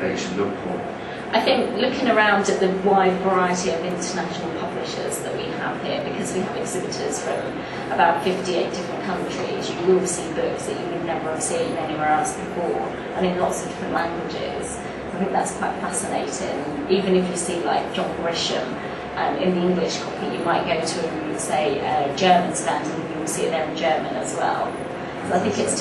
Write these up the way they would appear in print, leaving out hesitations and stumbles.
they should look for? I think looking around at the wide variety of international publishers that we have here, because we have exhibitors from about 58 different countries, you will see books that you would never have seen anywhere else before, and in lots of different languages. I think that's quite fascinating. Even if you see like John Grisham in the English copy, you might go to, say, a German stand and you will see it there in German as well. So I think it's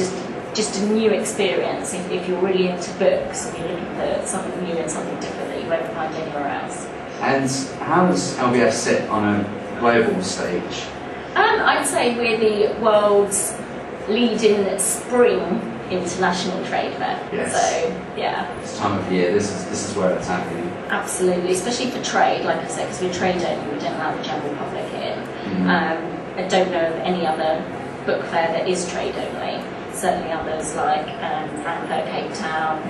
just a new experience if you're really into books and you're looking for something new and something different that you won't find anywhere else. And how does LBF sit on a global stage? I'd say we're the world's leading spring international trade fair. Yes. So, yeah. This time of year, this is where it's happening. Absolutely, especially for trade, like I said, because we're trade only, we don't allow the general public in. I don't know of any other book fair that is trade only. Certainly others like Frankfurt, Cape Town,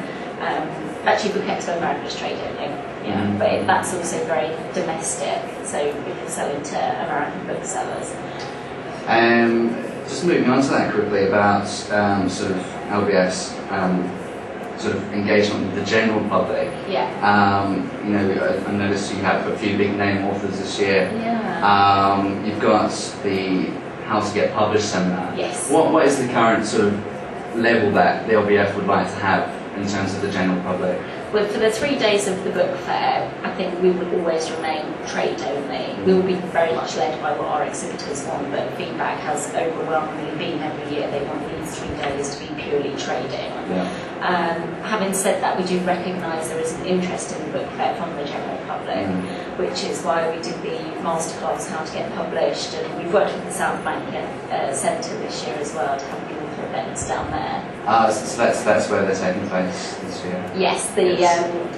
actually Book Expo America is trade only, but that's also very domestic, so we can sell into American booksellers. Just moving on to that quickly about sort of LBF's sort of engagement with the general public. Yeah. You know, I noticed you have a few big name authors this year. Yeah. You've got the How to Get Published seminar. Yes. What is the current sort of level that the LBF would like to have in terms of the general public? Well, for the 3 days of the book fair, I think we will always remain trade only. We will be very much led by what our exhibitors want, but feedback has overwhelmingly been every year they want these 3 days to be purely trading. Yeah. Having said that, we do recognise there is an interest in the book fair from the general public, which is why we did the masterclass How to Get Published, and we've worked with the South Bank Centre this year as well to have the author events down there. So that's where they're taking place this year? Yes, the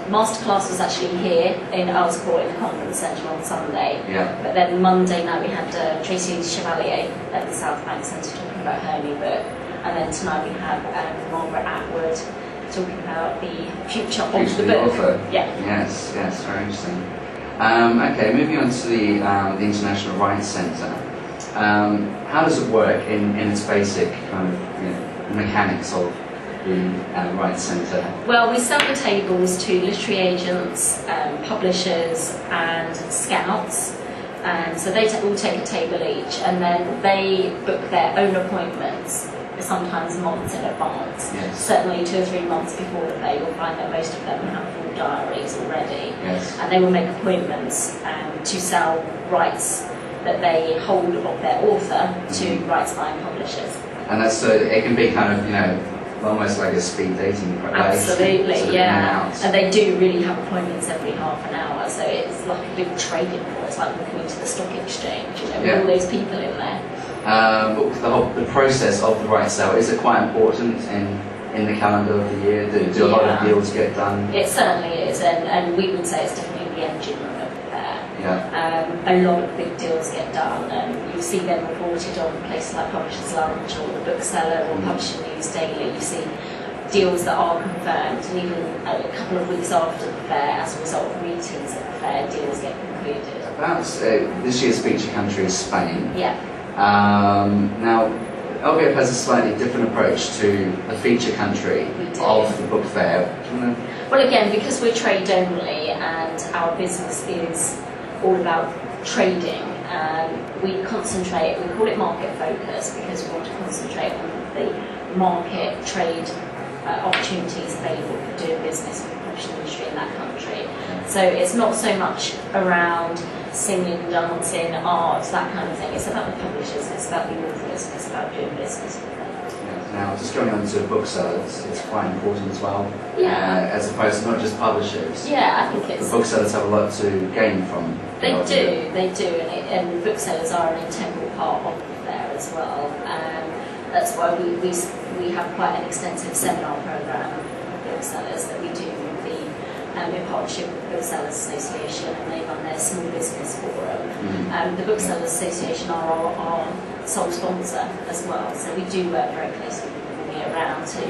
masterclass was actually here in Earls Court in the Conference Centre on Sunday. Yeah. But then Monday night we had Tracy Chevalier at the South Bank Centre talking about her new book. And then tonight we have Margaret Atwood talking about the future of the book. Author. Yeah. Yes, very interesting. Okay, moving on to the International Rights Centre. How does it work in its basic kind of mechanics of the Rights Centre? Well, we sell the tables to literary agents, publishers and scouts. So they all take a table each, and then they book their own appointments, sometimes months in advance. Yes. Certainly 2 or 3 months before the fair, you'll find that most of them have full diaries already. Yes. And they will make appointments to sell rights that they hold of their author to rights buying publishers. And that's so it can be kind of, almost like a speed dating place. Absolutely, sort of yeah. And they do really have appointments every half an hour, so it's like a big trading floor. It's like walking into the stock exchange, with all those people in there. But the process of the rights sale, is it quite important in the calendar of the year? Do a lot of deals get done? It certainly is, and we would say it's definitely the engine room of the fair. Yeah. A lot of big deals get done, and you see them reported on places like Publishers Lunch or the Bookseller or Publishing News Daily. You see deals that are confirmed, and even a couple of weeks after the fair, as a result of meetings at the fair, deals get concluded. About this year's feature country is Spain. Yeah. Now, LBF has a slightly different approach to the feature country of the book fair. Well, again, because we're trade only and our business is all about trading, we concentrate, we call it market focus because we want to concentrate on the market trade opportunities available for doing business with the publishing industry in that country. So it's not so much around singing, dancing, art, that kind of thing. It's about the publishers, it's about the authors, it's about doing business with them. Now, just going on to booksellers, it's quite important as well. Yeah. As opposed to not just publishers. Yeah, I think it's... The booksellers have a lot to gain from. They do, and booksellers are an integral part of the fair as well. That's why we have quite an extensive seminar programme of booksellers that we do with the in partnership with the Booksellers Association, and they run their small business forum. The Booksellers Association are our sole sponsor as well, so we do work very closely with them all year round to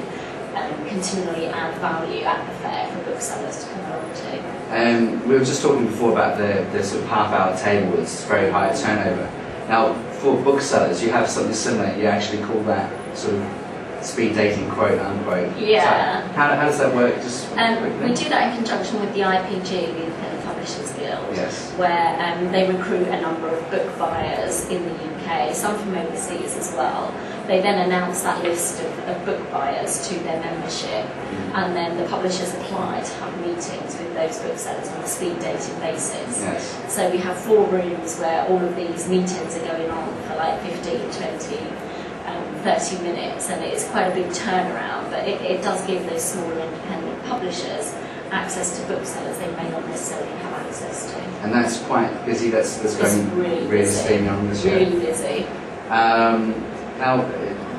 continually add value at the fair for booksellers to come along to. We were just talking before about the sort of half-hour table with very high turnover. Now, for booksellers, you have something similar. You actually call that sort of speed dating, quote unquote. Yeah. So how does that work? Just we do that in conjunction with the IPG, the Independent Publishers Guild, yes. where they recruit a number of book buyers in the UK, some from overseas as well. They then announce that list of book buyers to their membership, and then the publishers apply to have meetings with those booksellers on a speed dating basis. Yes. So we have 4 rooms where all of these meetings are going on for like 15, 20, 30 minutes, and it's quite a big turnaround, but it does give those smaller independent publishers access to booksellers they may not necessarily have access to. And that's quite busy, that's going really steaming on this year. Really busy. Now,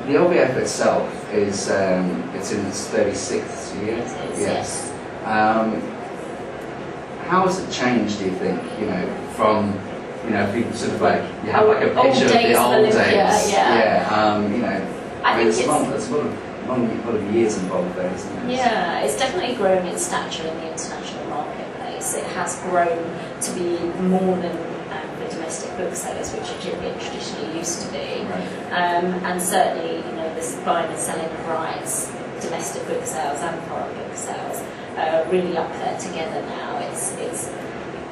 the LBF itself is it's in its 36th year. It is, yes. How has it changed, do you think, from, if you sort of like, you have like a picture of the old days. I think there's a lot of years involved there, isn't it? Yeah, it's definitely grown in stature in the international marketplace. It has grown to be more than the domestic booksellers, which it traditionally used to be. Right. And certainly, this buying and selling of rights, domestic book sales and foreign book sales, really up there together now. It's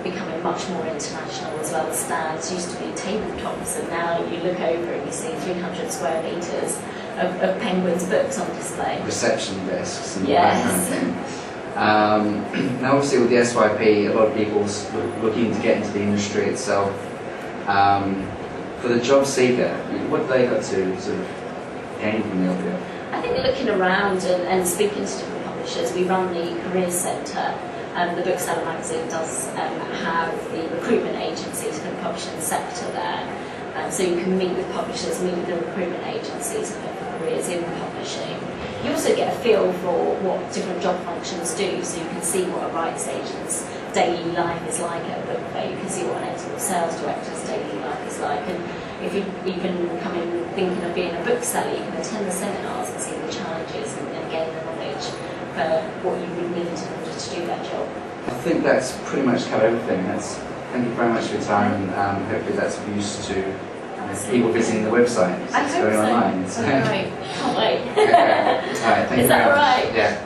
becoming much more international as well. The stands used to be tabletops, and now you look over and you see 300 square metres of Penguin's books on display. Reception desks and yes. that kind of thing. Now obviously with the SYP, a lot of people looking to get into the industry itself. For the job seeker, what have they got to sort of gain from the LBF? I think looking around and speaking to different publishers, we run the Career Centre. The Bookseller magazine does have the recruitment agencies for the publishing sector there. So you can meet with publishers, meet with the recruitment agencies and look for careers in publishing. You also get a feel for what different job functions do, so you can see what a rights agent's daily life is like at a book fair. You can see what an export sales director's daily life is like. And if you even come in thinking of being a bookseller, you can attend the seminars and see the challenges and gain the knowledge for what you would need in order to do that job. I think that's pretty much covered everything. Thank you very much for your time, and hopefully that's of use to people visiting the website. I hope going so. online. So. All right. Can't wait. Okay. All right, thank you Is that very much. all right? Yeah.